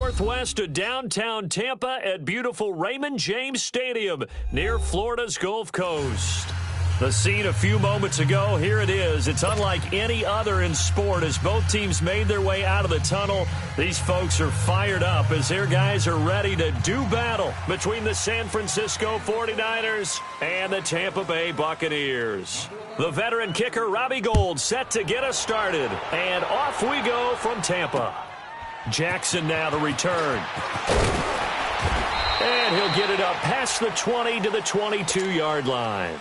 northwest of downtown Tampa at beautiful Raymond James Stadium near Florida's Gulf Coast. The scene a few moments ago, here it is. It's unlike any other in sport as both teams made their way out of the tunnel. These folks are fired up as their guys are ready to do battle between the San Francisco 49ers and the Tampa Bay Buccaneers. The veteran kicker Robbie Gould set to get us started. And off we go from Tampa. Jackson now the return. And he'll get it up past the 20 to the 22-yard line.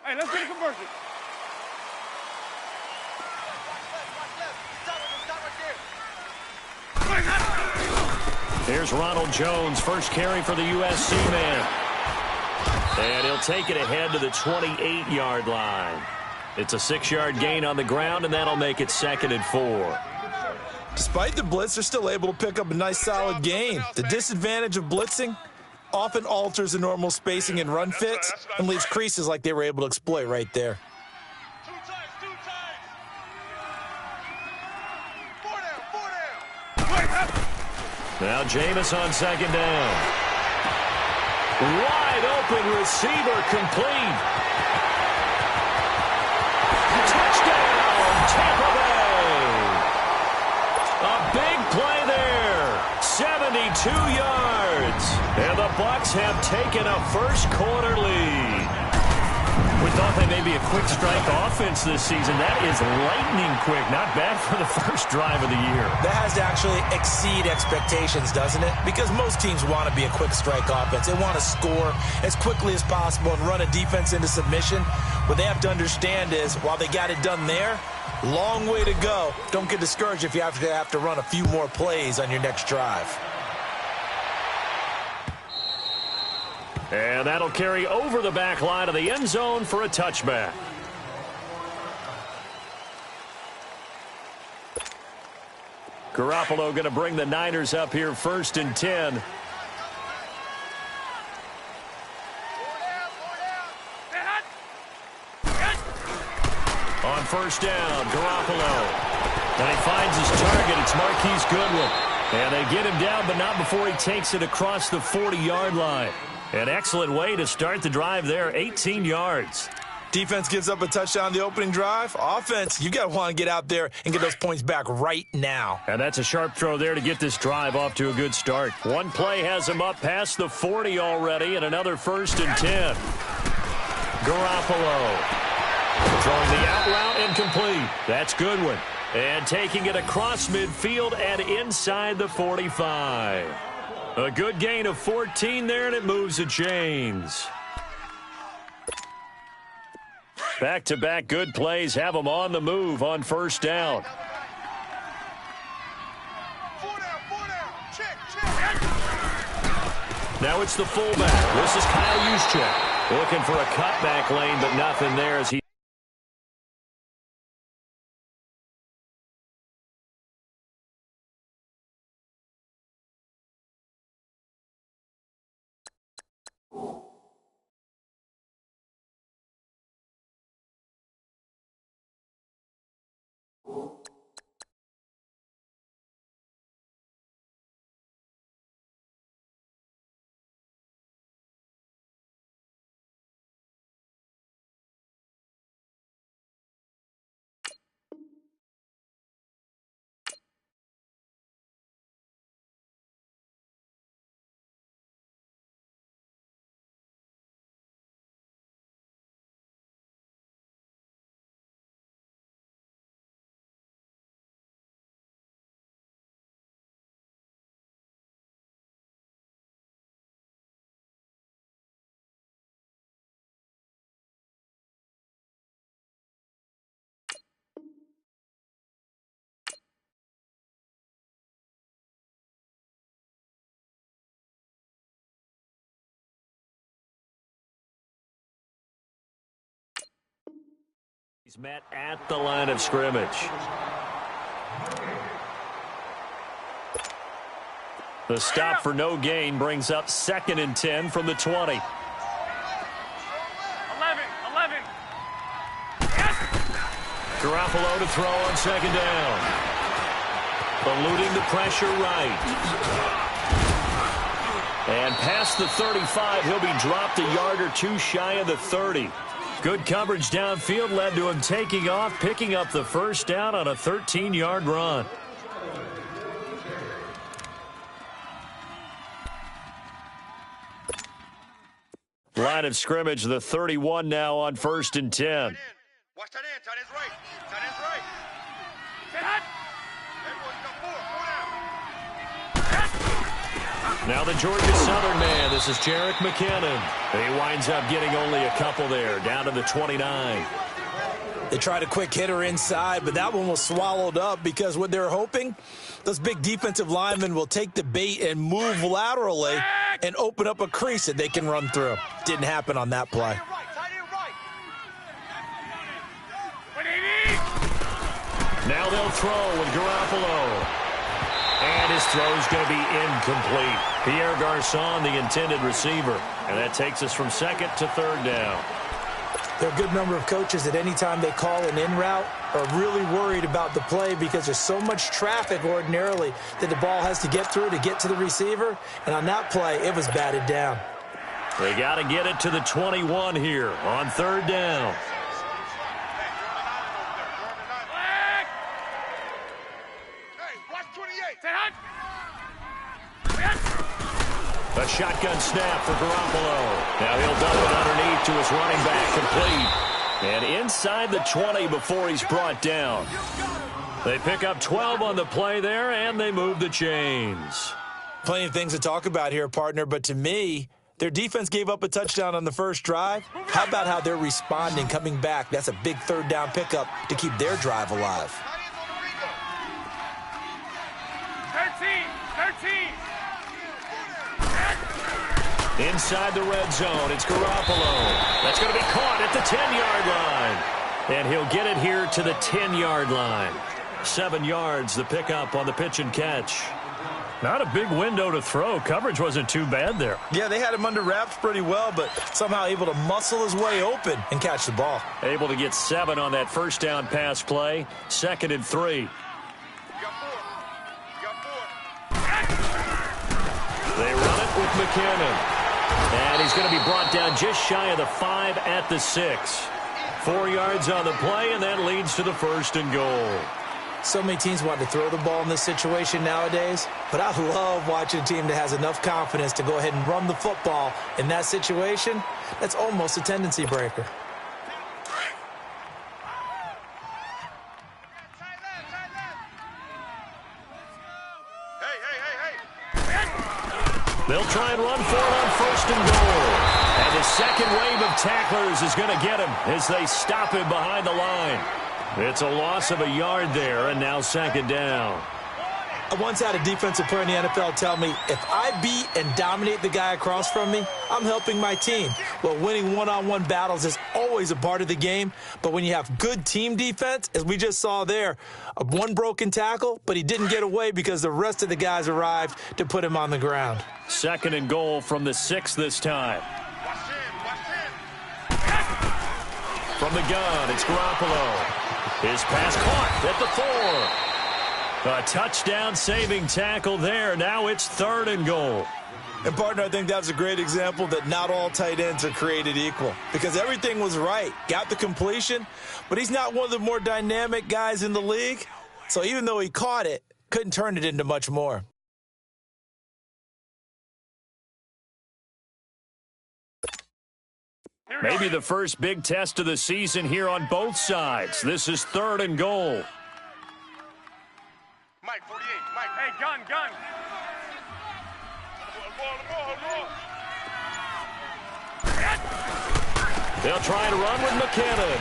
Hey, let's get a conversion. Here's Ronald Jones, first carry for the USC man. And he'll take it ahead to the 28-yard line. It's a 6-yard gain on the ground, and that'll make it 2nd and 4. Despite the blitz, they're still able to pick up a nice, solid gain. The disadvantage of blitzing often alters the normal spacing and run fits and leaves creases like they were able to exploit right there. Two times. 4 down. Now Jameis on 2nd down. Wide open receiver complete. Touchdown, Tampa Bay. A big play there. 72 yards. And the Bucs have taken a first-quarter lead. We thought they may be a quick strike offense this season. That is lightning quick. Not bad for the first drive of the year. That has to actually exceed expectations, doesn't it? Because most teams want to be a quick strike offense. They want to score as quickly as possible and run a defense into submission. What they have to understand is, while they got it done there, long way to go. Don't get discouraged if you have to run a few more plays on your next drive. And that'll carry over the back line of the end zone for a touchback. Garoppolo going to bring the Niners up here 1st and 10. On 1st down, Garoppolo. And he finds his target. It's Marquise Goodwin. And they get him down, but not before he takes it across the 40-yard line. An excellent way to start the drive there, 18 yards. Defense gives up a touchdown the opening drive. Offense, you got to want to get out there and get those points back right now. And that's a sharp throw there to get this drive off to a good start. One play has him up past the 40 already, and another 1st and 10. Garoppolo throwing the out route incomplete. That's Goodwin. And taking it across midfield and inside the 45. A good gain of 14 there, and it moves the chains. Back-to-back good plays have them on the move on 1st down. 4 down. Check. Now it's the fullback. This is Kyle Juszczyk. Looking for a cutback lane, but nothing there as he He's met at the line of scrimmage. The stop for no gain brings up 2nd and 10 from the 20. 11. Garoppolo to throw on second down. Eluding the pressure right. And past the 35, he'll be dropped a yard or two shy of the 30. Good coverage downfield led to him taking off, picking up the first down on a 13-yard run. Line of scrimmage, the 31 now on 1st and 10. Watch that end. Tight end's right. Tight end's right. Get hot. Everyone's got 4. Now the Georgia Southern man. This is Jerick McKinnon. He winds up getting only a couple there, down to the 29. They tried a quick hitter inside, but that one was swallowed up because what they're hoping, those big defensive linemen will take the bait and move laterally and open up a crease that they can run through. Didn't happen on that play. Now they'll throw with Garoppolo. And his throw's going to be incomplete. Pierre Garçon, the intended receiver. And that takes us from second to third down. There are a good number of coaches that any time they call an in route are really worried about the play because there's so much traffic ordinarily that the ball has to get through to get to the receiver. And on that play, it was batted down. They got to get it to the 21 here on third down. A shotgun snap for Garoppolo. Now he'll dump it underneath to his running back, complete. And inside the 20 before he's brought down. They pick up 12 on the play there, and they move the chains. Plenty of things to talk about here, partner, but to me, their defense gave up a touchdown on the first drive. How about how they're responding, coming back? That's a big third down pickup to keep their drive alive. 13. Inside the red zone, it's Garoppolo. That's going to be caught at the 10-yard line. And he'll get it here to the 10-yard line. 7 yards, the pickup on the pitch and catch. Not a big window to throw. Coverage wasn't too bad there. Yeah, they had him under wraps pretty well, but somehow able to muscle his way open and catch the ball. Able to get 7 on that first down pass play. 2nd and 3. They run it with McKinnon. And he's going to be brought down just shy of the 5 at the 6. 4 yards on the play, and that leads to the 1st and goal. So many teams want to throw the ball in this situation nowadays, but I love watching a team that has enough confidence to go ahead and run the football in that situation. That's almost a tendency breaker. They'll try and run for it on 1st and goal. And the second wave of tacklers is going to get him as they stop him behind the line. It's a loss of a yard there, and now 2nd down. I once had a defensive player in the NFL tell me, if I beat and dominate the guy across from me, I'm helping my team. Well, winning one-on-one battles is always a part of the game, but when you have good team defense, as we just saw there, one broken tackle, but he didn't get away because the rest of the guys arrived to put him on the ground. 2nd and goal from the 6 this time. From the gun, it's Garoppolo. His pass caught at the 4. A touchdown-saving tackle there. Now it's 3rd and goal. And, partner, I think that's a great example that not all tight ends are created equal because everything was right. Got the completion, but he's not one of the more dynamic guys in the league. So even though he caught it, couldn't turn it into much more. Maybe the first big test of the season here on both sides. This is 3rd and goal. Mike, 48. Mike, hey, gun. They'll try to run with McKinnon.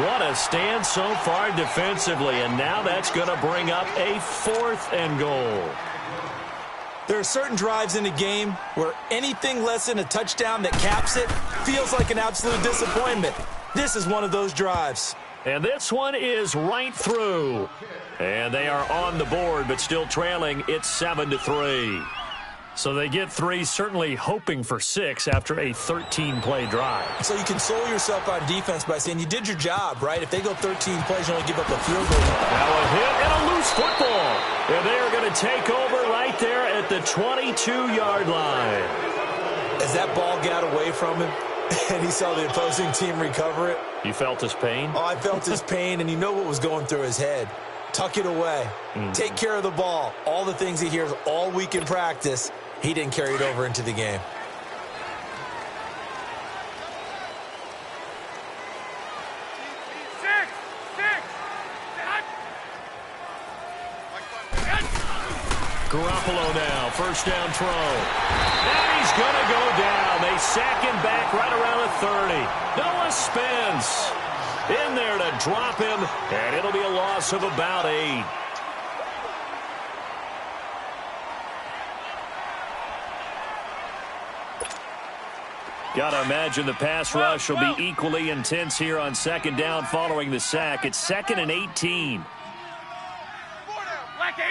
What a stand so far defensively, and now that's going to bring up a 4th and goal. There are certain drives in a game where anything less than a touchdown that caps it feels like an absolute disappointment. This is one of those drives. And this one is right through. And they are on the board, but still trailing. It's 7-3. So they get 3, certainly hoping for 6 after a 13-play drive. So you console yourself on defense by saying you did your job, right? If they go 13 plays, you only give up a field goal. Now a hit and a loose football. And they are going to take over right there at the 22-yard line. As that ball got away from him and he saw the opposing team recover it. You felt his pain? Oh, I felt his pain, and you know what was going through his head. Tuck it away. Take care of the ball. All the things he hears all week in practice, he didn't carry it over into the game. Garoppolo now, first down throw. And he's going to go down. They sack him back right around the 30. Noah Spence in there to drop him, and it'll be a loss of about 8. Got to imagine the pass rush will be equally intense here on second down following the sack. It's 2nd and 18. Black 80!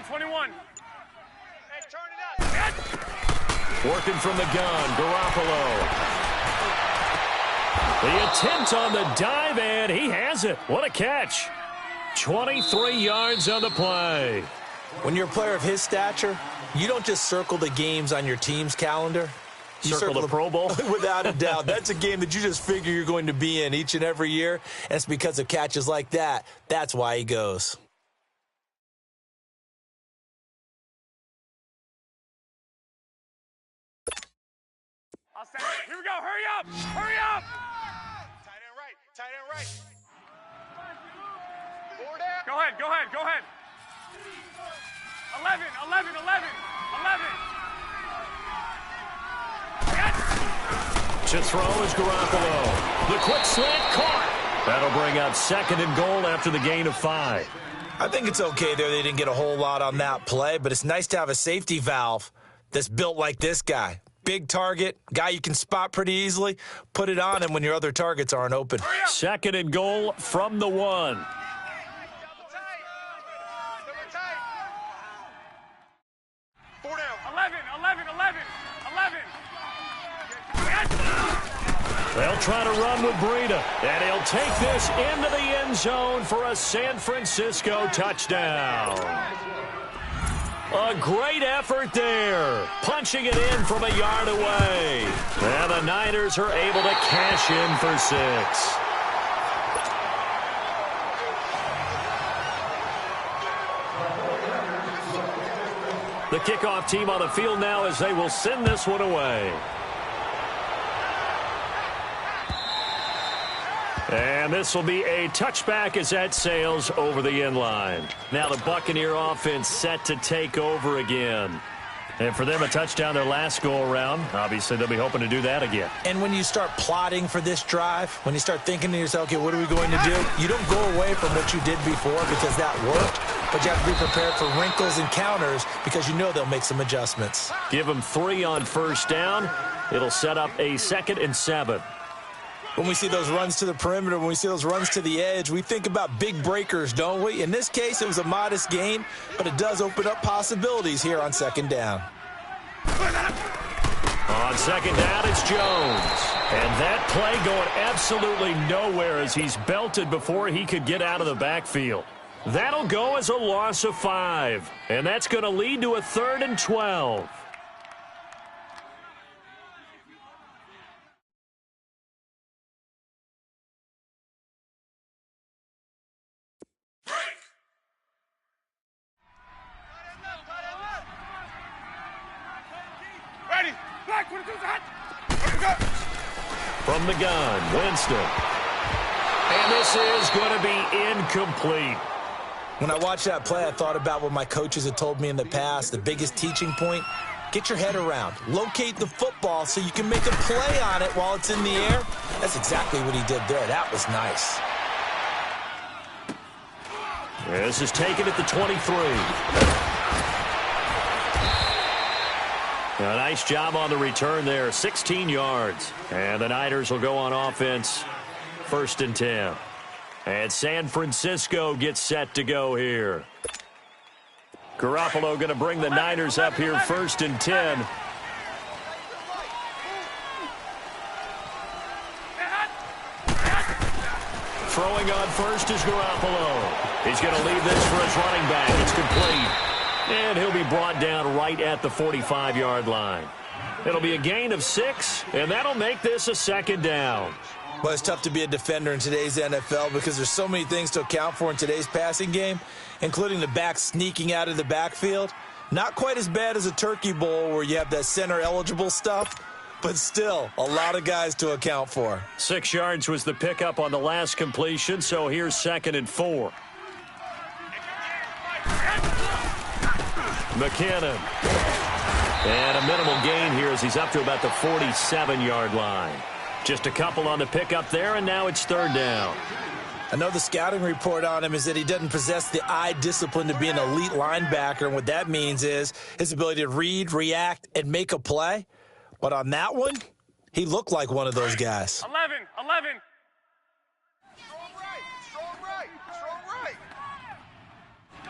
21. Hey, turn it up. Working from the gun, Garoppolo. The attempt on the dive, and he has it. What a catch. 23 yards on the play. When you're a player of his stature, you don't just circle the games on your team's calendar. You circle the Pro Bowl? Without a doubt. That's a game that you just figure you're going to be in each and every year, and it's because of catches like that. That's why he goes. Here we go. Hurry up. Tight end right. 4 down. Go ahead. 11. To throw is Garoppolo. The quick slant caught. That'll bring up 2nd and goal after the gain of 5. I think it's okay there. They didn't get a whole lot on that play, but it's nice to have a safety valve that's built like this guy. Big target, guy you can spot pretty easily. Put it on him when your other targets aren't open. 2nd and goal from the 1. 4 down. 11. They'll try to run with Breida, and he'll take this into the end zone for a San Francisco touchdown. A great effort there, punching it in from a yard away. And the Niners are able to cash in for 6. The kickoff team on the field now as they will send this one away. And this will be a touchback as that sails over the end line. Now the Buccaneer offense set to take over again. And for them, a touchdown their last go-around. Obviously, they'll be hoping to do that again. And when you start plotting for this drive, when you start thinking to yourself, okay, what are we going to do? You don't go away from what you did before because that worked, but you have to be prepared for wrinkles and counters because you know they'll make some adjustments. Give them 3 on first down. It'll set up a 2nd and 7. When we see those runs to the perimeter, when we see those runs to the edge, we think about big breakers, don't we? In this case, it was a modest gain, but it does open up possibilities here on 2nd down. On 2nd down, it's Jones. And that play going absolutely nowhere as he's belted before he could get out of the backfield. That'll go as a loss of 5. And that's going to lead to a 3rd and 12. From the gun, Winston. And this is going to be incomplete. When I watched that play, I thought about what my coaches had told me in the past. The biggest teaching point, get your head around. Locate the football so you can make a play on it while it's in the air. That's exactly what he did there. That was nice. This is taken at the 23. A nice job on the return there, 16 yards. And the Niners will go on offense, 1st and 10. And San Francisco gets set to go here. Garoppolo going to bring the Niners up here 1st and 10. Throwing on first is Garoppolo. He's going to leave this for his running back. It's complete. And he'll be brought down right at the 45-yard line. It'll be a gain of 6, and that'll make this a 2nd down. Well, it's tough to be a defender in today's NFL because there's so many things to account for in today's passing game, including the back sneaking out of the backfield. Not quite as bad as a Turkey Bowl where you have that center-eligible stuff, but still a lot of guys to account for. 6 yards was the pickup on the last completion, so here's 2nd and 4. McKinnon. And a minimal gain here as he's up to about the 47-yard line. Just a couple on the pickup there, and now it's 3rd down. I know the scouting report on him is that he doesn't possess the eye discipline to be an elite linebacker, and what that means is his ability to read, react, and make a play. But on that one, he looked like one of those guys. 11. Strong right.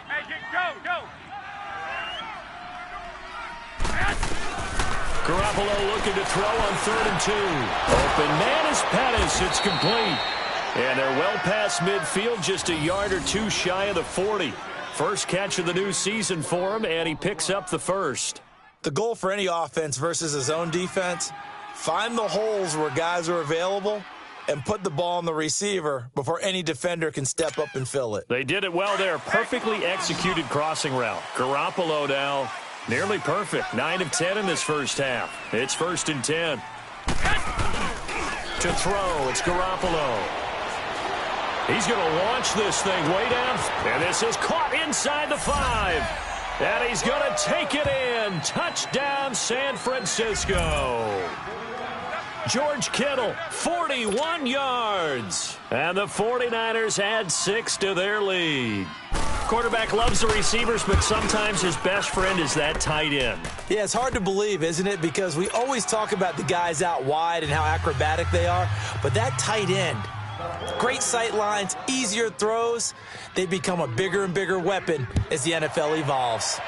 Hey, go. Garoppolo looking to throw on 3rd and 2. Open man is Pettis. It's complete. And they're well past midfield, just a yard or 2 shy of the 40. First catch of the new season for him, and he picks up the first. The goal for any offense versus his own defense, find the holes where guys are available and put the ball on the receiver before any defender can step up and fill it. They did it well there. Perfectly executed crossing route. Garoppolo now nearly perfect. 9 of 10 in this first half. It's 1st and 10. To throw, it's Garoppolo. He's going to launch this thing way down. And this is caught inside the 5. And he's going to take it in. Touchdown, San Francisco. George Kittle, 41 yards. And the 49ers add 6 to their lead. Quarterback loves the receivers, but sometimes his best friend is that tight end. Yeah, it's hard to believe, isn't it? Because we always talk about the guys out wide and how acrobatic they are. But that tight end, great sight lines, easier throws, they become a bigger and bigger weapon as the NFL evolves.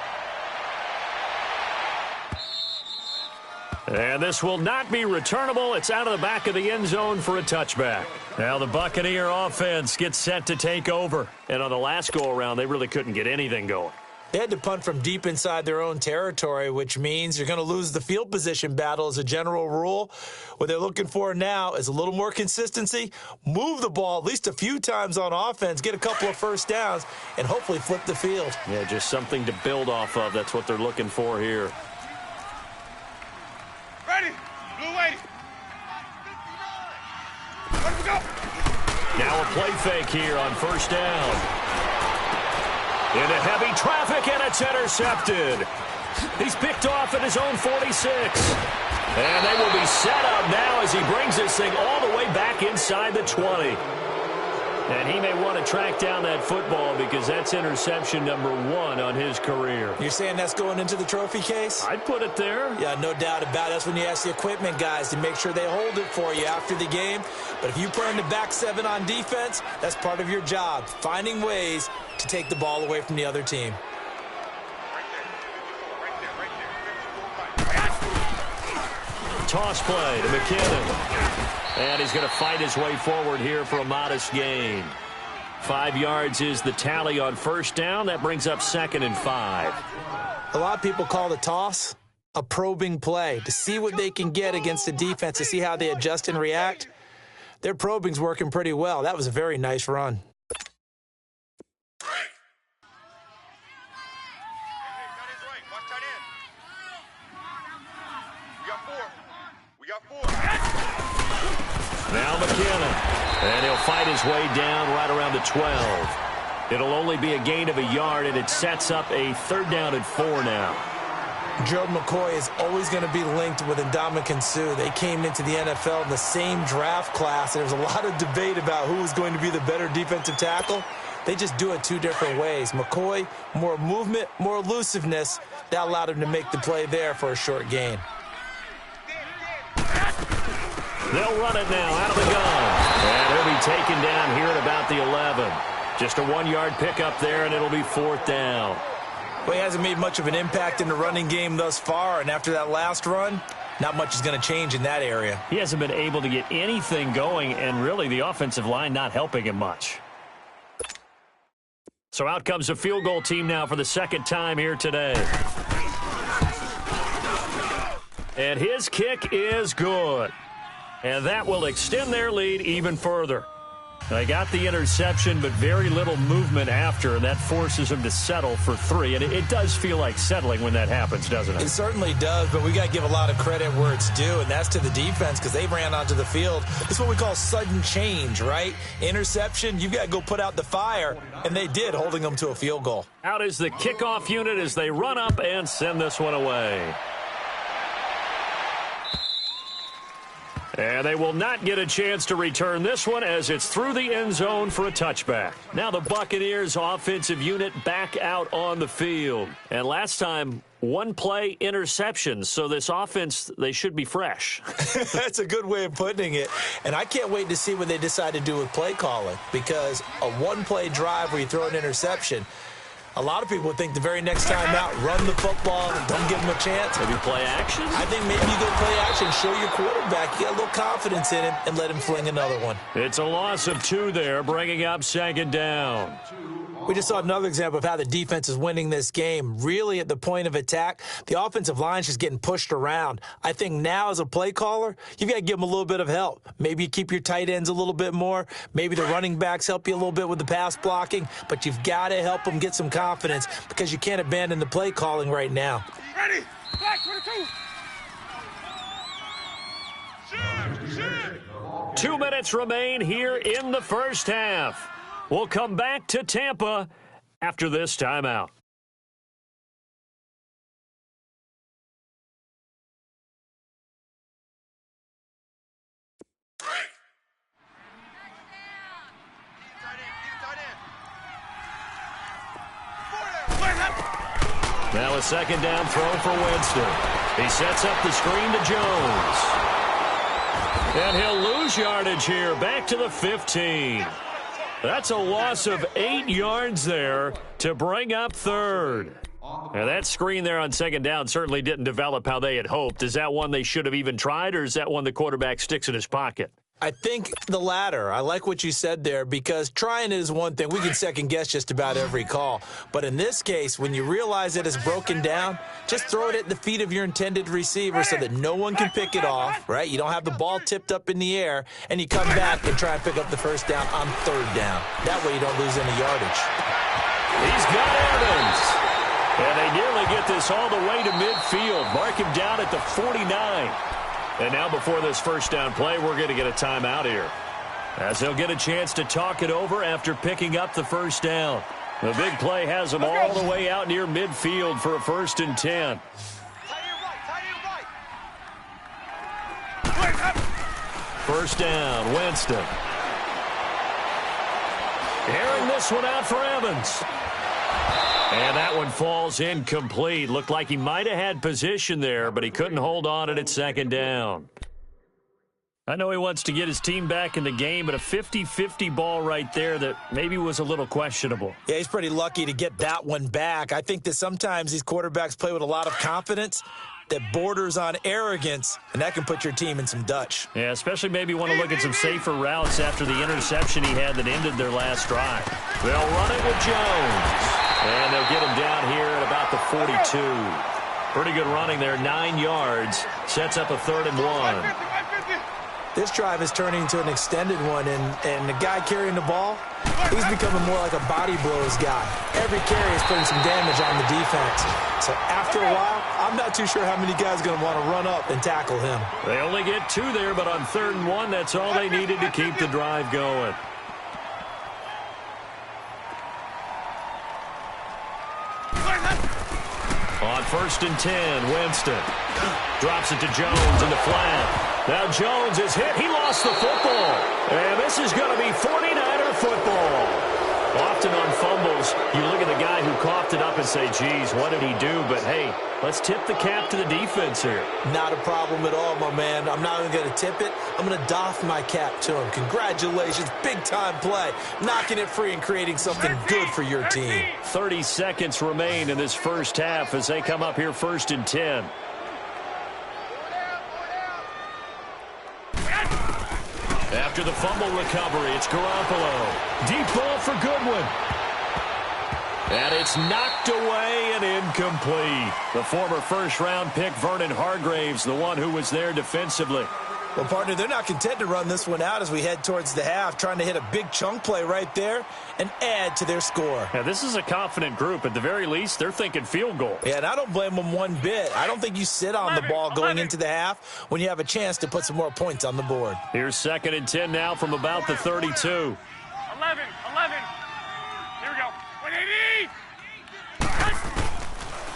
And this will not be returnable. It's out of the back of the end zone for a touchback. Now the Buccaneer offense gets set to take over. And on the last go-around, they really couldn't get anything going. They had to punt from deep inside their own territory, which means you're going to lose the field position battle as a general rule. What they're looking for now is a little more consistency, move the ball at least a few times on offense, get a couple of first downs, and hopefully flip the field. Yeah, just something to build off of. That's what they're looking for here. Ready. Blue 80. Let we go. Now a play fake here on 1st down. Into heavy traffic, and it's intercepted. He's picked off at his own 46. And they will be set up now as he brings this thing all the way back inside the 20. And he may want to track down that football because that's interception number 1 on his career. You're saying that's going into the trophy case? I'd put it there. Yeah, no doubt about it. That's when you ask the equipment guys to make sure they hold it for you after the game. But if you put in the back 7 on defense, that's part of your job, finding ways to take the ball away from the other team. Toss play to McKinnon. And he's going to fight his way forward here for a modest gain. 5 yards is the tally on 1st down. That brings up 2nd and 5. A lot of people call the toss a probing play to see what they can get against the defense, to see how they adjust and react. Their probing's working pretty well. That was a very nice run. Now McKinnon, and he'll fight his way down right around the 12. It'll only be a gain of a yard, and it sets up a 3rd down and 4 now. Gerald McCoy is always going to be linked with Ndamukong Suh. They came into the NFL in the same draft class, and there was a lot of debate about who was going to be the better defensive tackle. They just do it 2 different ways. McCoy, more movement, more elusiveness. That allowed him to make the play there for a short gain. They'll run it now out of the gun. And he'll be taken down here at about the 11. Just a 1-yard pickup there, and it'll be 4th down. Well, he hasn't made much of an impact in the running game thus far, and after that last run, not much is going to change in that area. He hasn't been able to get anything going, and really the offensive line not helping him much. So out comes a field goal team now for the second time here today. And his kick is good. And that will extend their lead even further. They got the interception, but very little movement after, and that forces them to settle for 3. And it does feel like settling when that happens, doesn't it? It certainly does, but we got to give a lot of credit where it's due, and that's to the defense because they ran onto the field. It's what we call sudden change, right? Interception, you've got to go put out the fire, and they did, holding them to a field goal. Out is the kickoff unit as they run up and send this one away. And they will not get a chance to return this one as it's through the end zone for a touchback. Now the Buccaneers offensive unit back out on the field. And last time, one play interceptions, so this offense, they should be fresh. That's a good way of putting it. And I can't wait to see what they decide to do with play calling because a one-play drive where you throw an interception, a lot of people would think the very next time out, run the football, don't give them a chance. Maybe play action? I think maybe you go play action, show your quarterback. You got a little confidence in him and let him fling another one. It's a loss of 2 there, bringing up second down. We just saw another example of how the defense is winning this game. Really at the point of attack, the offensive line is just getting pushed around. I think now as a play caller, you've got to give them a little bit of help. Maybe you keep your tight ends a little bit more. Maybe the running backs help you a little bit with the pass blocking. But you've got to help them get some confidence because you can't abandon the play calling right now. Ready? Black 22. Shoot. 2 minutes remain here in the first half. We'll come back to Tampa after this timeout. Now a second down throw for Winston. He sets up the screen to Jones. And he'll lose yardage here, back to the 15. That's a loss of 8 yards there to bring up third. Now that screen there on second down certainly didn't develop how they had hoped. Is that one they should have even tried, or is that one the quarterback sticks in his pocket? I think the latter. I like what you said there because trying it is one thing. We can second guess just about every call. But in this case, when you realize it is broken down, just throw it at the feet of your intended receiver so that no one can pick it off, right? You don't have the ball tipped up in the air, and you come back and try and pick up the first down on third down. That way you don't lose any yardage. He's got Evans. And they nearly get this all the way to midfield. Mark him down at the 49. And now before this first down play, we're going to get a timeout here, as they'll get a chance to talk it over after picking up the first down. The big play has them all the way out near midfield for a 1st and 10. First down, Winston. Airing this one out for Evans. And that one falls incomplete. Looked like he might have had position there, but he couldn't hold on at second down. I know he wants to get his team back in the game, but a 50-50 ball right there that maybe was a little questionable. Yeah, he's pretty lucky to get that one back. I think that sometimes these quarterbacks play with a lot of confidence that borders on arrogance, and that can put your team in some Dutch. Yeah, especially maybe want to look at some safer routes after the interception he had that ended their last drive. They'll run it with Jones. And they'll get him down here at about the 42. Pretty good running there, 9 yards. Sets up a 3rd and 1. This drive is turning into an extended one, and the guy carrying the ball, he's becoming more like a body blows guy. Every carry is putting some damage on the defense. So after a while, I'm not too sure how many guys are going to want to run up and tackle him. They only get 2 there, but on 3rd and 1, that's all they needed to keep the drive going. On 1st and 10, Winston drops it to Jones in the flat. Now Jones is hit. He lost the football. And this is going to be 49er football. Often on fumbles, you look at the guy who coughed it up and say, geez, what did he do? But, hey, let's tip the cap to the defense here. Not a problem at all, my man. I'm not even going to tip it. I'm going to doff my cap to him. Congratulations. Big-time play. Knocking it free and creating something good for your team. 30 seconds remain in this first half as they come up here 1st and 10. After the fumble recovery, it's Garoppolo. Deep ball for Goodwin. And it's knocked away and incomplete. The former first-round pick, Vernon Hargreaves, the one who was there defensively. Well, partner, they're not content to run this one out as we head towards the half, trying to hit a big chunk play right there and add to their score. Yeah, this is a confident group. At the very least, they're thinking field goal. Yeah, and I don't blame them one bit. I don't think you sit on the ball going into the half when you have a chance to put some more points on the board. Here's 2nd and 10 now from about the 32. 11. Here we go. 180.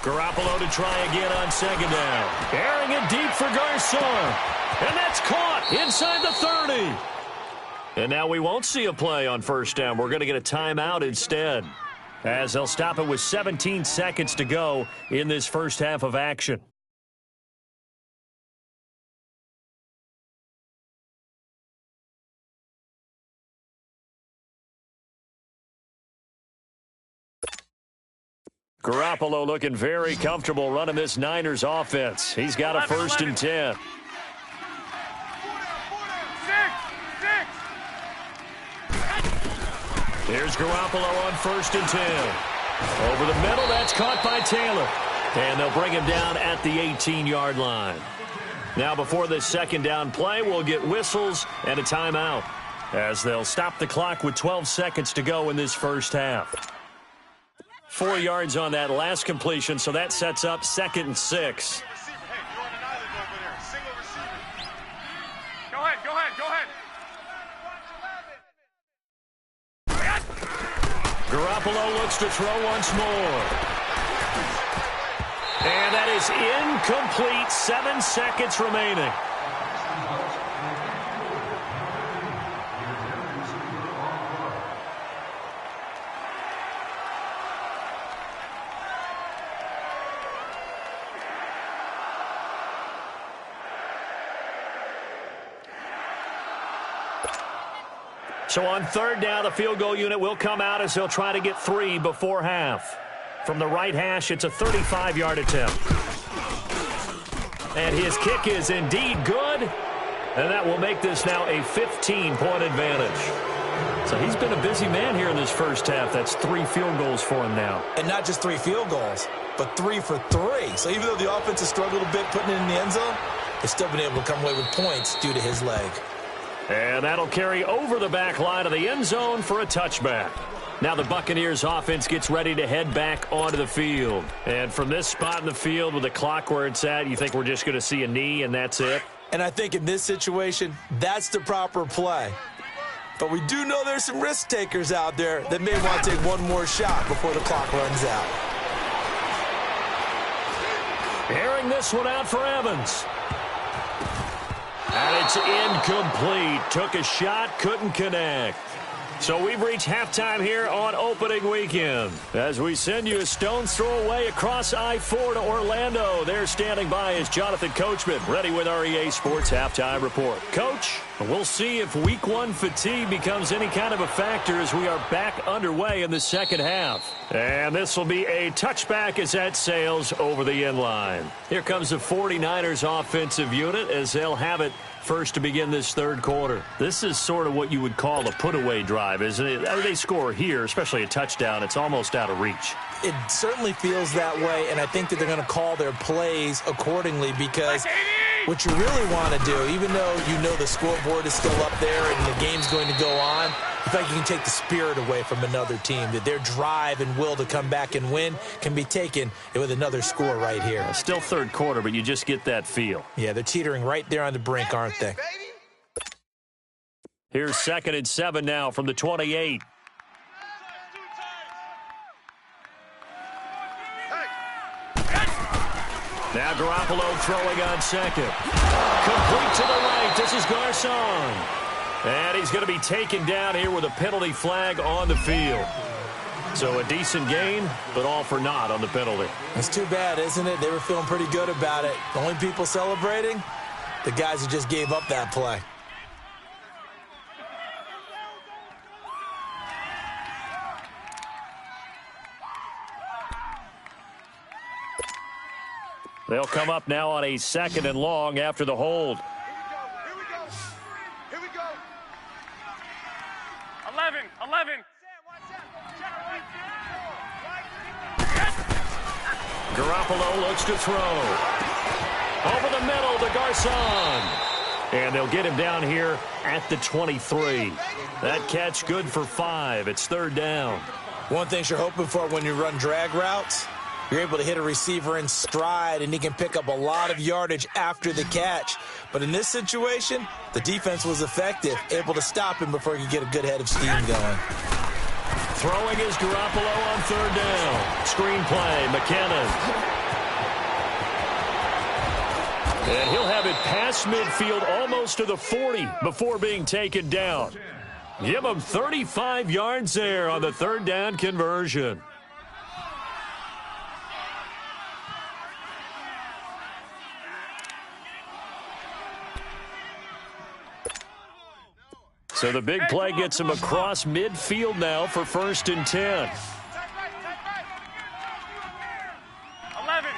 Garoppolo to try again on 2nd down. Airing it deep for Garcon. And that's caught inside the 30. And now we won't see a play on 1st down. We're going to get a timeout instead, as they'll stop it with 17 seconds to go in this first half of action. Garoppolo looking very comfortable running this Niners offense. He's got a 1st and 10. Here's Garoppolo on 1st and 10. Over the middle, that's caught by Taylor. And they'll bring him down at the 18-yard line. Now before this 2nd down play, we'll get whistles and a timeout, as they'll stop the clock with 12 seconds to go in this first half. 4 yards on that last completion, so that sets up 2nd and 6. Garoppolo looks to throw once more. And that is incomplete. 7 seconds remaining. So on 3rd down, the field goal unit will come out as they'll try to get 3 before half. From the right hash, it's a 35-yard attempt. And his kick is indeed good. And that will make this now a 15-point advantage. So he's been a busy man here in this first half. That's 3 field goals for him now. And not just 3 field goals, but 3 for 3. So even though the offense has struggled a bit putting it in the end zone, they've still been able to come away with points due to his leg. And that'll carry over the back line of the end zone for a touchback. Now the Buccaneers offense gets ready to head back onto the field. And from this spot in the field with the clock where it's at, you think we're just going to see a knee and that's it? And I think in this situation, that's the proper play. But we do know there's some risk takers out there that may want to take one more shot before the clock runs out. Airing this one out for Evans. And it's incomplete. Took a shot, couldn't connect. So we've reached halftime here on opening weekend. As we send you a stone's throw away across I-4 to Orlando. There standing by is Jonathan Coachman, ready with our EA Sports Halftime Report. Coach, we'll see if Week 1 fatigue becomes any kind of a factor as we are back underway in the second half. And this will be a touchback as that sails over the end line. Here comes the 49ers offensive unit as they'll have it first to begin this third quarter. This is sort of what you would call a put-away drive, isn't it? They score here, especially a touchdown. It's almost out of reach. It certainly feels that way, and I think that they're going to call their plays accordingly because what you really want to do, even though you know the scoreboard is still up there and the game's going to go on, in fact, you can take the spirit away from another team, that their drive and will to come back and win can be taken with another score right here. Still third quarter, but you just get that feel. Yeah, they're teetering right there on the brink, aren't they? Here's 2nd and 7 now from the 28. Now Garoppolo throwing on 2nd. Complete to the right. This is Garcon. And he's going to be taken down here with a penalty flag on the field. So a decent game, but all for naught on the penalty. It's too bad, isn't it? They were feeling pretty good about it. The only people celebrating, the guys who just gave up that play. They'll come up now on a 2nd and long after the hold. Here we go. Here we go. 11. Garoppolo looks to throw. Over the middle to Garcon. And they'll get him down here at the 23. That catch good for 5. It's 3rd down. One thing you're hoping for when you run drag routes, you're able to hit a receiver in stride, and he can pick up a lot of yardage after the catch. But in this situation, the defense was effective, able to stop him before he could get a good head of steam going. Throwing is Garoppolo on 3rd down. Screen play, McKinnon. And he'll have it past midfield almost to the 40 before being taken down. Give him 35 yards there on the 3rd down conversion. So the big play gets him across midfield now for 1st and 10. 11.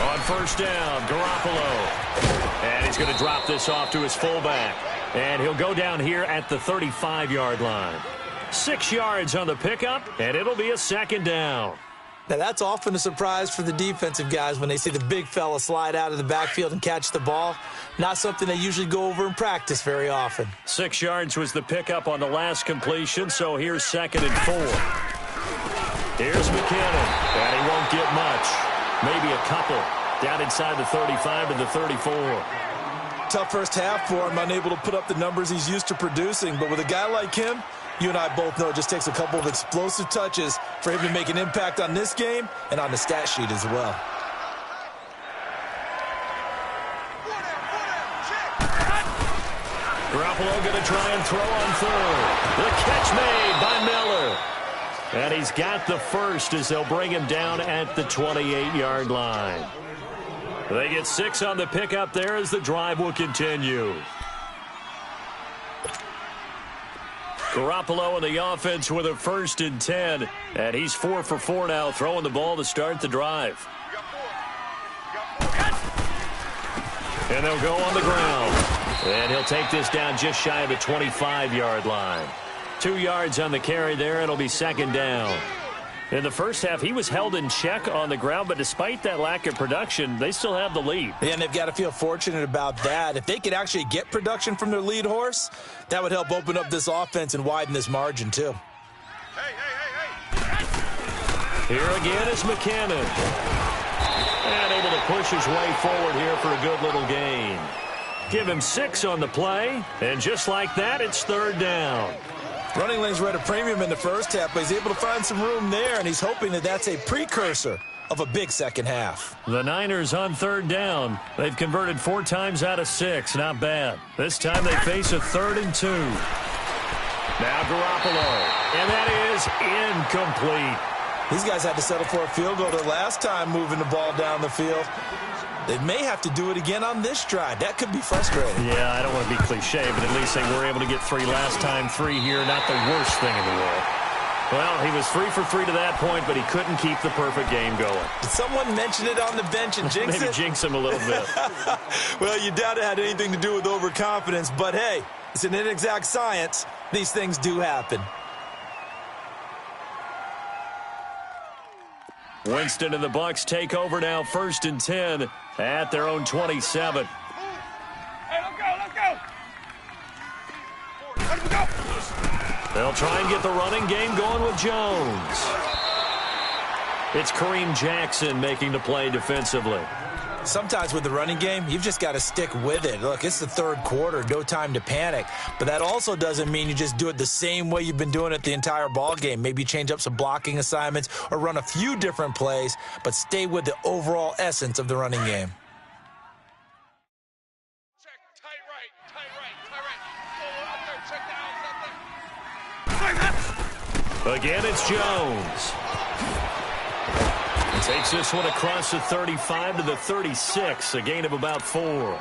On 1st down, Garoppolo. And he's going to drop this off to his fullback. And he'll go down here at the 35-yard line. 6 yards on the pickup, and it'll be a 2nd down. Now, that's often a surprise for the defensive guys when they see the big fella slide out of the backfield and catch the ball. Not something they usually go over in practice very often. 6 yards was the pickup on the last completion, so here's 2nd and 4. Here's McKinnon, and he won't get much. Maybe a couple. Down inside the 35 to the 34. Tough first half for him, unable to put up the numbers he's used to producing. But with a guy like him, you and I both know it just takes a couple of explosive touches for him to make an impact on this game and on the stat sheet as well. Garoppolo going to try and throw on 3rd. The catch made by Miller. And he's got the first as they'll bring him down at the 28-yard line. They get 6 on the pickup there as the drive will continue. Garoppolo in the offense with a 1st and 10. And he's 4 for 4 now, throwing the ball to start the drive. And they'll go on the ground. And he'll take this down just shy of the 25-yard line. 2 yards on the carry there. It'll be 2nd down. In the first half, he was held in check on the ground, but despite that lack of production, they still have the lead. Yeah, and they've got to feel fortunate about that. If they could actually get production from their lead horse, that would help open up this offense and widen this margin, too. Hey. Here again is McKinnon. And able to push his way forward here for a good little gain. Give him 6 on the play, and just like that, it's 3rd down. Running lanes were at a premium in the first half, but he's able to find some room there, and he's hoping that that's a precursor of a big second half. The Niners on 3rd down. They've converted 4 times out of 6. Not bad. This time they face a 3rd and 2. Now Garoppolo, and that is incomplete. These guys had to settle for a field goal their last time moving the ball down the field. They may have to do it again on this drive. That could be frustrating. Yeah, I don't want to be cliche, but at least they were able to get 3 last time. 3 here, not the worst thing in the world. Well, he was 3 for 3 to that point, but he couldn't keep the perfect game going. Did someone mention it on the bench and jinx Maybe it? jinx him a little bit. Well, you doubt it had anything to do with overconfidence, but hey, it's an inexact science. These things do happen. Winston and the Bucs take over now, 1st and 10 at their own 27. Hey, let's go. Let go. They'll try and get the running game going with Jones. It's Kareem Jackson making the play defensively. Sometimes with the running game, you've just got to stick with it. Look, it's the 3rd quarter, no time to panic. But that also doesn't mean you just do it the same way you've been doing it the entire ball game. Maybe change up some blocking assignments or run a few different plays, but stay with the overall essence of the running game. Check, tight right. Again, it's Jones. Takes this one across the 35 to the 36, a gain of about 4.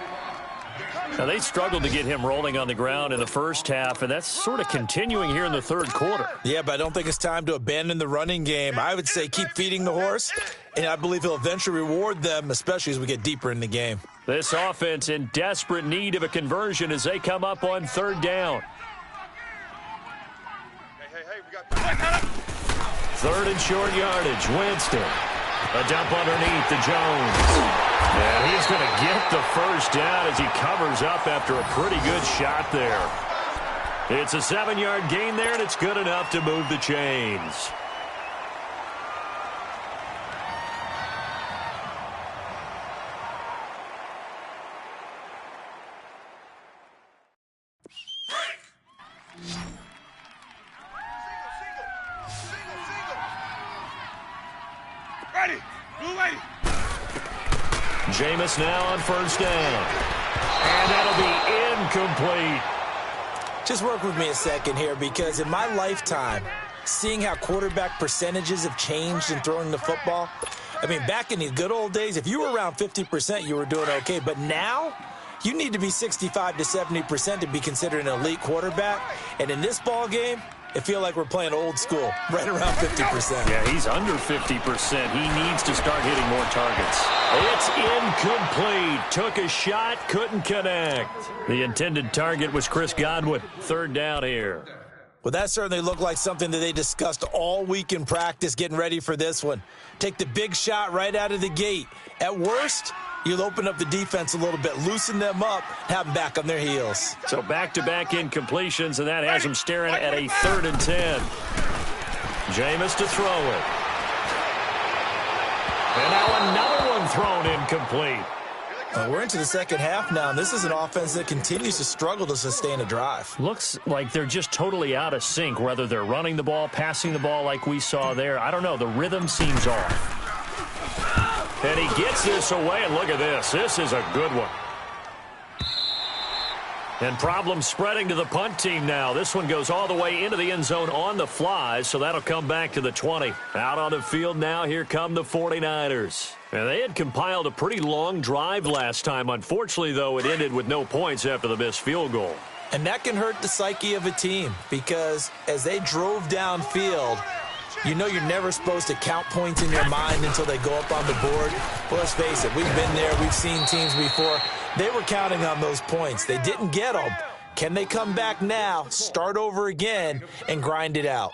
Now, they struggled to get him rolling on the ground in the first half, and that's sort of continuing here in the third quarter. Yeah, but I don't think it's time to abandon the running game. I would say keep feeding the horse, and I believe he'll eventually reward them, especially as we get deeper in the game. This offense in desperate need of a conversion as they come up on third down. Hey, we got... Third and short yardage, Winston. A dump underneath to Jones. And he's going to get the first down as he covers up after a pretty good shot there. It's a 7-yard gain there, and it's good enough to move the chains. Ready. Blue lady. Jameis now on first down. And that'll be incomplete. Just work with me a second here, because in my lifetime, seeing how quarterback percentages have changed in throwing the football, I mean, back in the good old days, if you were around 50%, you were doing okay. But now, you need to be 65 to 70% to be considered an elite quarterback. And in this ball game, I feel like we're playing old school, right around 50%. Yeah, he's under 50%. He needs to start hitting more targets. It's incomplete. Took a shot, couldn't connect. The intended target was Chris Godwin. Third down here. Well, that certainly looked like something that they discussed all week in practice, getting ready for this one. Take the big shot right out of the gate. At worst, you'll open up the defense a little bit, loosen them up, have them back on their heels. So back-to-back incompletions, and that has them staring at a 3rd and 10. Jameis to throw it. And now another one thrown incomplete. We're into the second half now, and this is an offense that continues to struggle to sustain a drive. Looks like they're just totally out of sync, whether they're running the ball, passing the ball like we saw there. I don't know. The rhythm seems off. And he gets this away, and look at this. This is a good one. And problems spreading to the punt team now. This one goes all the way into the end zone on the fly, so that'll come back to the 20. Out on the field now, here come the 49ers. And they had compiled a pretty long drive last time. Unfortunately, though, it ended with no points after the missed field goal. And that can hurt the psyche of a team, because as they drove downfield, you know you're never supposed to count points in your mind until they go up on the board. Well, let's face it, we've been there. We've seen teams before. They were counting on those points. They didn't get them. Can they come back now, start over again, and grind it out?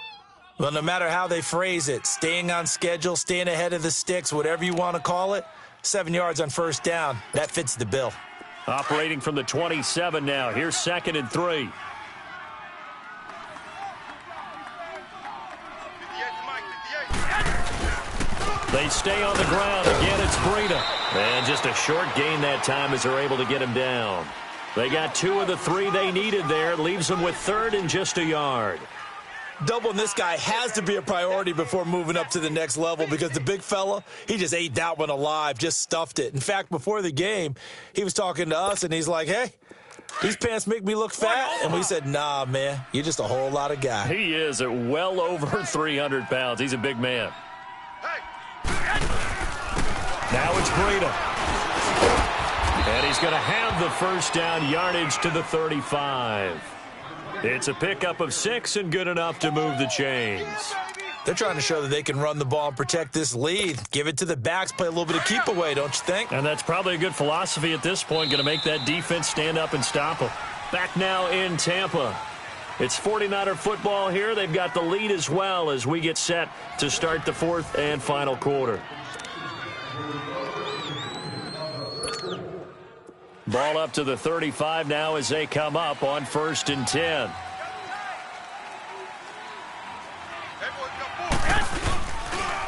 Well, no matter how they phrase it, staying on schedule, staying ahead of the sticks, whatever you want to call it, 7 yards on first down, that fits the bill. Operating from the 27 now. Here's 2nd and 3. They stay on the ground. Again, it's Breida. And just a short gain that time as they're able to get him down. They got 2 of the 3 they needed there. Leaves them with 3rd and just a yard. Doubling this guy has to be a priority before moving up to the next level, because the big fella, he just ate that one alive, just stuffed it. In fact, before the game, he was talking to us, and he's like, hey, these pants make me look fat. And we said, nah, man, you're just a whole lot of guy. He is at well over 300 pounds. He's a big man. Now it's Breida. And he's going to have the first down, yardage to the 35. It's a pickup of 6 and good enough to move the chains. They're trying to show that they can run the ball and protect this lead. Give it to the backs, play a little bit of keep away, don't you think? And that's probably a good philosophy at this point, going to make that defense stand up and stop them. Back now in Tampa. It's 49er football here. They've got the lead as well as we get set to start the 4th and final quarter. Ball up to the 35 now as they come up on 1st and 10.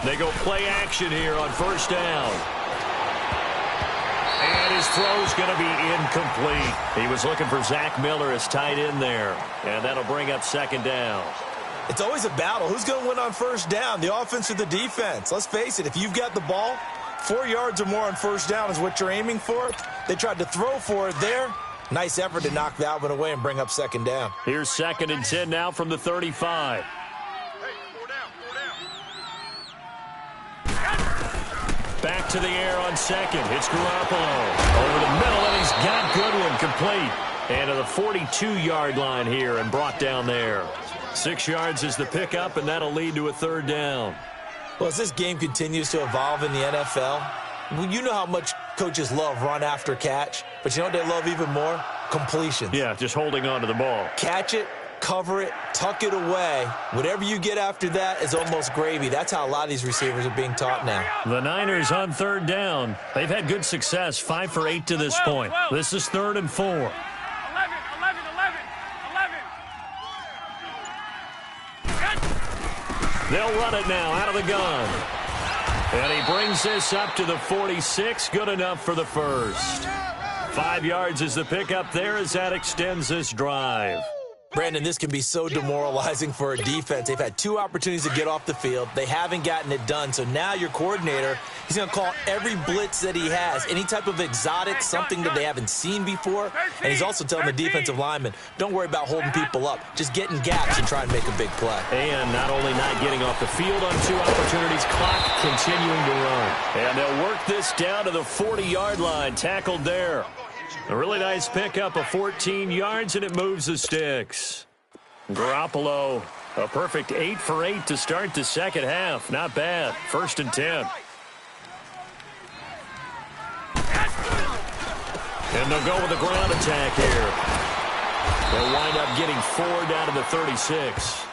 They go play action here on 1st down. And his throw's going to be incomplete. He was looking for Zach Miller as tight end there. And that'll bring up 2nd down. It's always a battle. Who's going to win on 1st down, the offense or the defense? Let's face it, if you've got the ball, 4 yards or more on 1st down is what you're aiming for. They tried to throw for it there. Nice effort to knock that one away and bring up 2nd down. Here's 2nd and 10 now from the 35. Back to the air on second. It's Garoppolo. Over the middle, and he's got Goodwin complete. And to the 42-yard line here and brought down there. 6 yards is the pickup, and that'll lead to a third down. Well, as this game continues to evolve in the NFL, well, you know how much coaches love run after catch, but you know what they love even more? Completions. Yeah, just holding on to the ball. Catch it, cover it, tuck it away. Whatever you get after that is almost gravy. That's how a lot of these receivers are being taught now. The Niners on third down. They've had good success, 5 for 8 to this point. This is 3rd and 4. 11. They'll run it now out of the gun. And he brings this up to the 46. Good enough for the first. 5 yards is the pickup there as that extends this drive. Brandon, this can be so demoralizing for a defense. They've had 2 opportunities to get off the field. They haven't gotten it done. So now your coordinator, he's going to call every blitz that he has, any type of exotic, something that they haven't seen before. And he's also telling the defensive lineman, don't worry about holding people up. Just get in gaps and try and make a big play. And not only not getting off the field on 2 opportunities, clock continuing to run. And they'll work this down to the 40-yard line, tackled there. A really nice pickup of 14 yards, and it moves the sticks. Garoppolo, a perfect 8 for 8 to start the second half. Not bad. 1st and 10. And they'll go with a ground attack here. They'll wind up getting 4 down to the 36.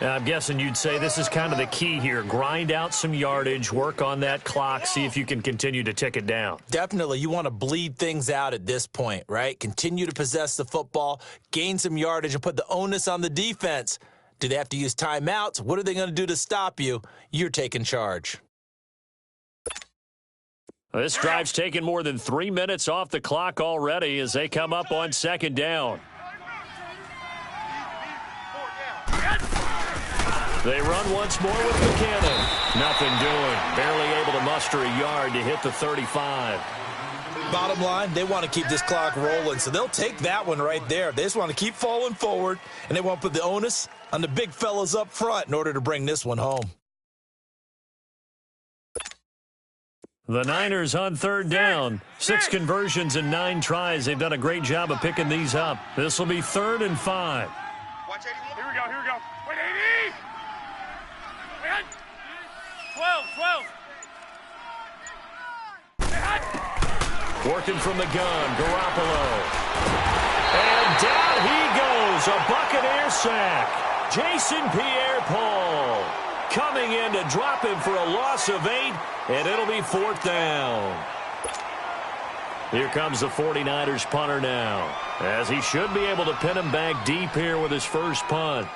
Now, I'm guessing you'd say this is kind of the key here. Grind out some yardage, work on that clock, see if you can continue to tick it down. Definitely. You want to bleed things out at this point, right? Continue to possess the football, gain some yardage, and put the onus on the defense. Do they have to use timeouts? What are they going to do to stop you? You're taking charge. This drive's taken more than 3 minutes off the clock already as they come up on 2nd down. They run once more with Buchanan. Nothing doing. Barely able to muster a yard to hit the 35. Bottom line, they want to keep this clock rolling, so they'll take that one right there. They just want to keep falling forward, and they want to put the onus on the big fellas up front in order to bring this one home. The Niners on 3rd down. 6 conversions and 9 tries. They've done a great job of picking these up. This will be 3rd and 5. Watch 81. Here we go. Wait, 80. 12. Working from the gun, Garoppolo. And down he goes, a Buccaneer sack. Jason Pierre-Paul coming in to drop him for a loss of 8, and it'll be 4th down. Here comes the 49ers punter now, as he should be able to pin him back deep here with his first punt.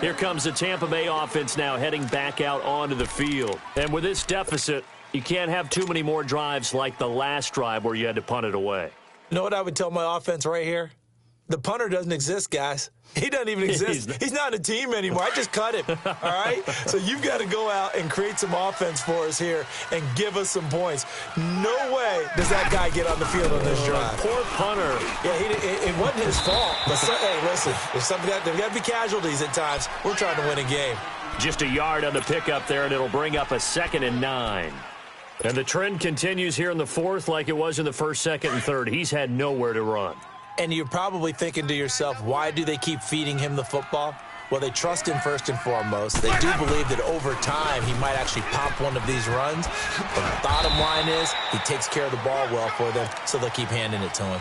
Here comes the Tampa Bay offense now heading back out onto the field. And with this deficit, you can't have too many more drives like the last drive where you had to punt it away. You know what I would tell my offense right here? The punter doesn't exist, guys. He doesn't even exist. He's not a team anymore. I just cut him, all right? So you've got to go out and create some offense for us here and give us some points. No way does that guy get on the field on this drive. Poor punter. Yeah, it wasn't his fault. But hey, listen, there's got to be casualties at times. We're trying to win a game. Just a yard on the pickup there, and it'll bring up a 2nd and 9. And the trend continues here in the 4th like it was in the 1st, 2nd, and 3rd. He's had nowhere to run. And you're probably thinking to yourself, why do they keep feeding him the football? Well, they trust him first and foremost. They do believe that over time he might actually pop one of these runs. But the bottom line is he takes care of the ball well for them, so they'll keep handing it to him.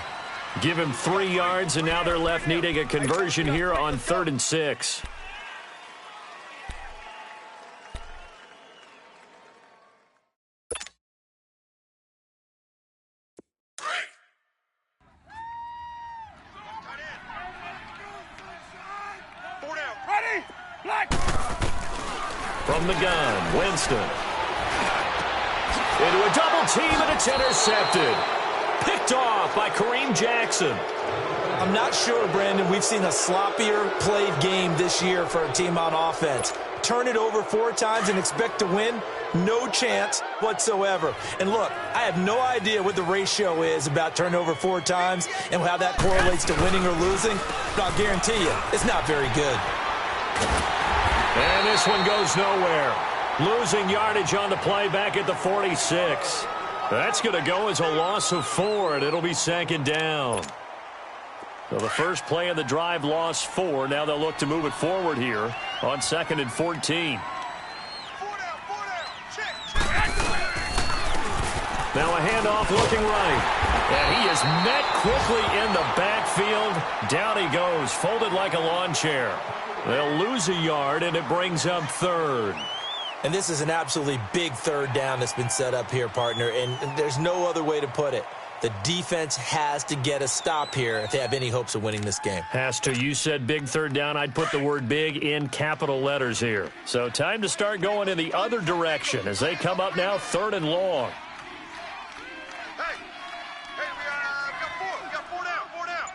Give him 3 yards, and now they're left needing a conversion here on 3rd and 6. From the gun, Winston. Into a double team, and it's intercepted. Picked off by Kareem Jackson. I'm not sure, Brandon, we've seen a sloppier played game this year for a team on offense. turn it over 4 times and expect to win? No chance whatsoever. And look, I have no idea what the ratio is about turning over 4 times and how that correlates to winning or losing, but I'll guarantee you, it's not very good. And this one goes nowhere. Losing yardage on the play back at the 46. That's going to go as a loss of 4, and it'll be second down. So the first play of the drive lost 4. Now they'll look to move it forward here on 2nd and 14. Now a handoff looking right. And he is met quickly in the backfield. Down he goes, folded like a lawn chair. They'll lose a yard, and it brings up 3rd. And this is an absolutely big 3rd down that's been set up here, partner, and there's no other way to put it. The defense has to get a stop here if they have any hopes of winning this game. Has to. You said big 3rd down. I'd put the word big in capital letters here. So time to start going in the other direction as they come up now 3rd and long. We got 4 down, 4 down.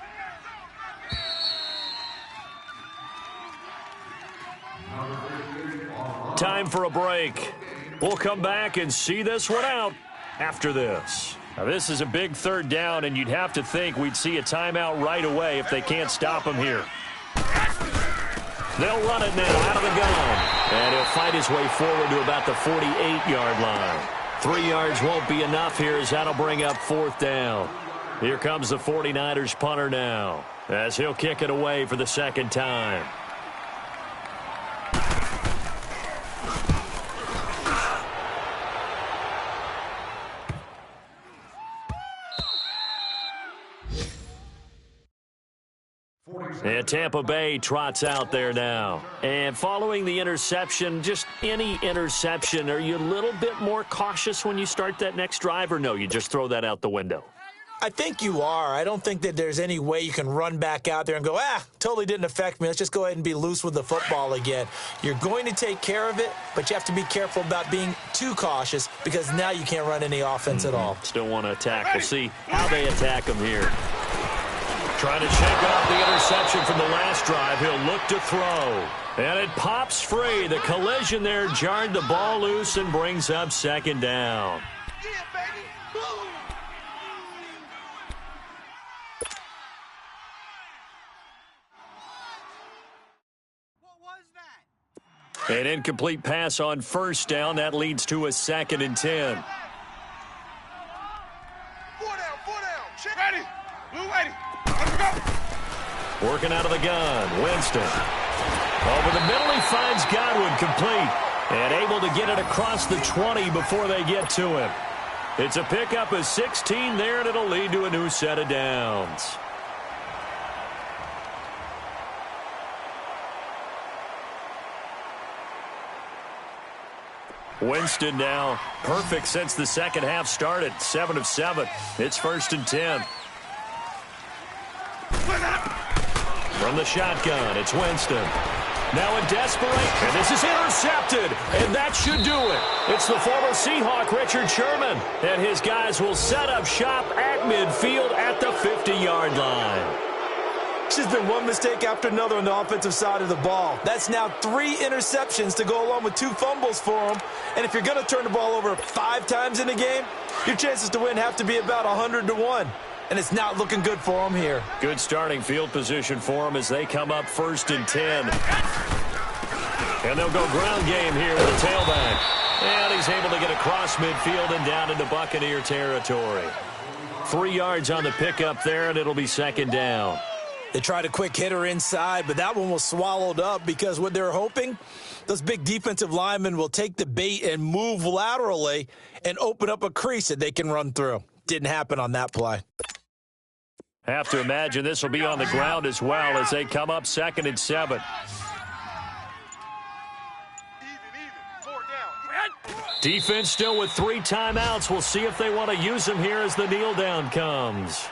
Time for a break. We'll come back and see this one out after this. Now, this is a big 3rd down, and you'd have to think we'd see a timeout right away if they can't stop him here. They'll run it now out of the gun. And he'll fight his way forward to about the 48-yard line. 3 yards won't be enough here as that'll bring up 4th down. Here comes the 49ers punter now as he'll kick it away for the 2nd time. And Tampa Bay trots out there now. And following the interception, just any interception, are you a little bit more cautious when you start that next drive, or no, you just throw that out the window? I think you are. I don't think that there's any way you can run back out there and go, totally didn't affect me. Let's just go ahead and be loose with the football again. You're going to take care of it, but you have to be careful about being too cautious because now you can't run any offense at all. Still want to attack. We'll see how they attack him here. Trying to shake off the interception from the last drive. He'll look to throw. And it pops free. The collision there jarred the ball loose and brings up 2nd down. An incomplete pass on 1st down. That leads to a 2nd and 10. 4 down. Check. Ready. Blue ready. Let's go. Working out of the gun. Winston. Over the middle, he finds Godwin complete. And able to get it across the 20 before they get to him. It's a pickup of 16 there, and it'll lead to a new set of downs. Winston now perfect since the second half started. 7 of 7. It's 1st and 10. From the shotgun, it's Winston. Now in desperation, and this is intercepted, and that should do it. It's the former Seahawk, Richard Sherman, and his guys will set up shop at midfield at the 50-yard line. It's just been one mistake after another on the offensive side of the ball. That's now 3 interceptions to go along with 2 fumbles for him. And if you're going to turn the ball over 5 times in a game, your chances to win have to be about 100-1. And it's not looking good for him here. Good starting field position for him as they come up 1st and 10. And they'll go ground game here with the tailback. And he's able to get across midfield and down into Buccaneer territory. 3 yards on the pickup there, and it'll be 2nd down. They tried a quick hitter inside, but that one was swallowed up because what they're hoping, those big defensive linemen will take the bait and move laterally and open up a crease that they can run through. Didn't happen on that play. Have to imagine this will be on the ground as well as they come up 2nd and 7. Even. 4 down. Defense still with 3 timeouts. We'll see if they want to use them here as the kneel down comes.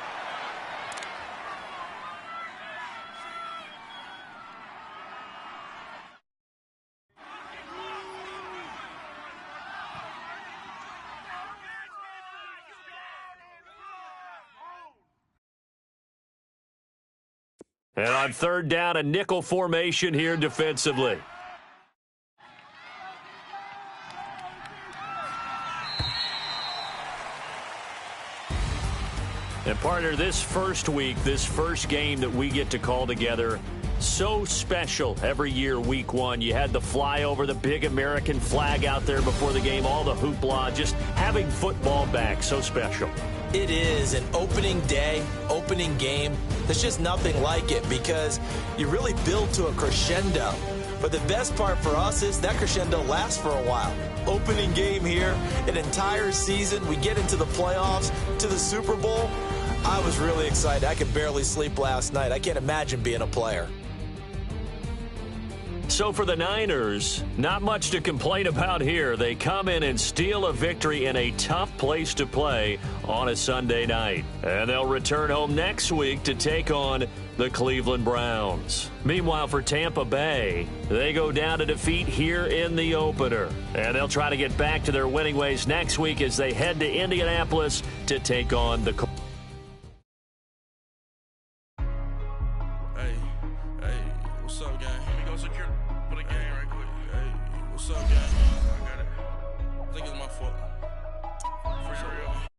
And on 3rd down, a nickel formation here defensively. Partner, this first week, this first game that we get to call together, so special every year, week one. You had the flyover, the big American flag out there before the game, all the hoopla, just having football back, so special. It is an opening day, opening game. There's just nothing like it because you really build to a crescendo. But the best part for us is that crescendo lasts for a while. Opening game here, an entire season. We get into the playoffs, to the Super Bowl. I was really excited. I could barely sleep last night. I can't imagine being a player. So for the Niners, not much to complain about here. They come in and steal a victory in a tough place to play on a Sunday night. And they'll return home next week to take on the Cleveland Browns. Meanwhile, for Tampa Bay, they go down to defeat here in the opener. And they'll try to get back to their winning ways next week as they head to Indianapolis to take on the Colts. What's up, gang? Let me go secure for the game right quick. Hey, what's up, gang? I got it. I think it's my fault. For real.